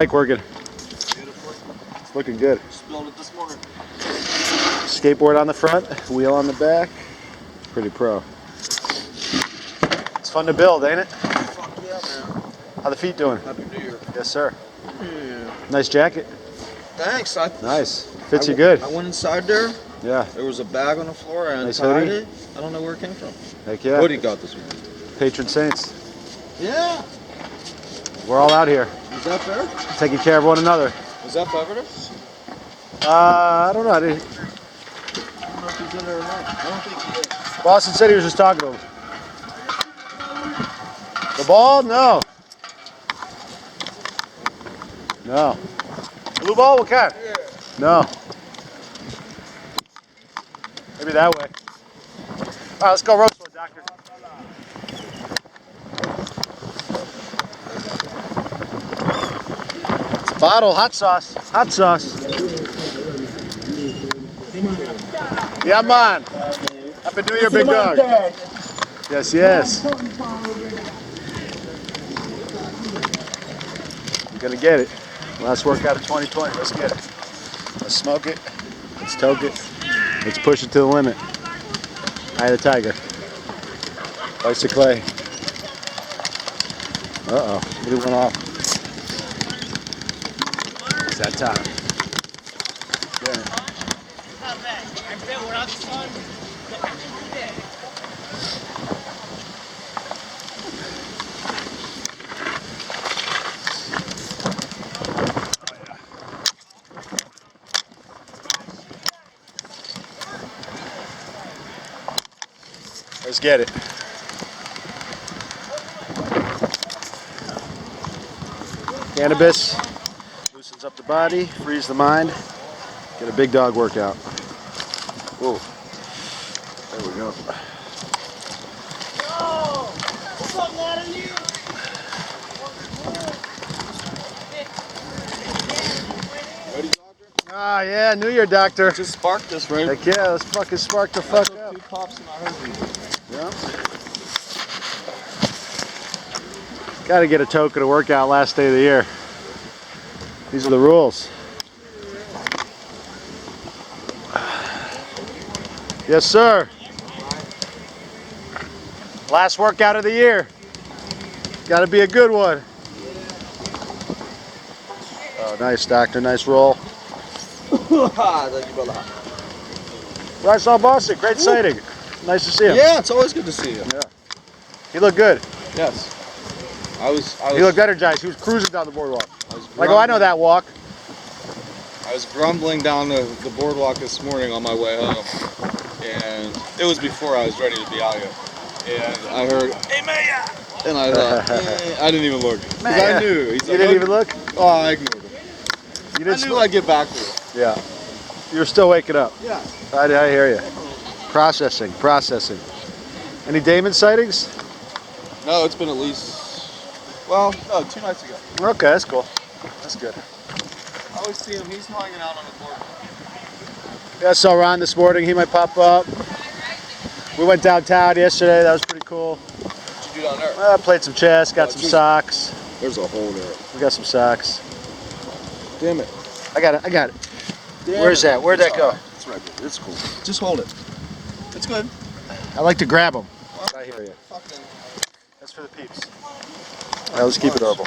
Bike working. Beautiful. It's looking good. Just built it this morning. Skateboard on the front, wheel on the back. Pretty pro. It's fun to build, ain't it? Fuck yeah, man. How the feet doing? Happy New Year. Yes, sir. Yeah. Nice jacket. Thanks. Nice. Fits you good. I went inside there. Yeah. There was a bag on the floor and Nice tied hoodie. it. I don't know where it came from. Heck yeah. What he got this week? Patron saints. Yeah. We're all out here, Is that fair? taking care of one another. Is that evidence? I don't know. I don't know if he's in there or not. I don't think he is. Boston said he was just talking to him. The ball? No. No. Blue ball? What kind? Yeah. No. Maybe that way. All right, let's go roast one, doctor. It's a bottle, hot sauce. Hot sauce. Yeah, man. Happy New Year, big dog. Yes, yes. You're gonna get it. Last workout of 2020. Let's get it. Let's smoke it. Let's toke it. Let's push it to the limit. Eye of the tiger. Slice of clay. Uh-oh. It went off. It's that time. Get it. Let's get it. Cannabis loosens up the body, frees the mind. Get a big dog workout. Whoa. There we go. What's up, Natalie? Ready, doctor? Ah, yeah, New Year, doctor. Just spark this, right? Heck yeah, let's fucking spark the fuck I up. took 2 pops and I heard you. Yeah. Gotta get a token to work out last day of the year. These are the rules. Yes, sir. Last workout of the year. Gotta be a good one. Oh, nice, doctor. Nice roll. Thank you, brother. Right, saw Boston. Great sighting. Nice to see him. Yeah, it's always good to see you. Yeah. He looked good. Yes. I was He looked energized. He was cruising down the boardwalk. Like, oh, I know grumbling- that walk. I was grumbling down the boardwalk this morning on my way home, and it was before I was ready to be out here. And I heard, "Hey, Maya!" And I thought, I didn't even look. Because Maya. I knew. He's You didn't even look? Oh, I ignored him. You I didn't knew I'd get back to it. Yeah. You're still waking up. Yeah. I hear you. Processing. Any Damon sightings? No, it's been at least, well, no, 2 nights ago. Okay, that's cool. That's good. I always see him. He's hanging out on the boardwalk. Yeah, I saw Ron this morning. He might pop up. We went downtown yesterday. That was pretty cool. What'd you do down there? I played some chess, got some socks. There's a hole there. We got some socks. Damn it. I got it. Damn Where's it. that? Where'd that go? It's right there. It's cool. Just hold it. It's good. I like to grab them. I hear you. Fucking. That's for the peeps. All right, let's keep it herbal.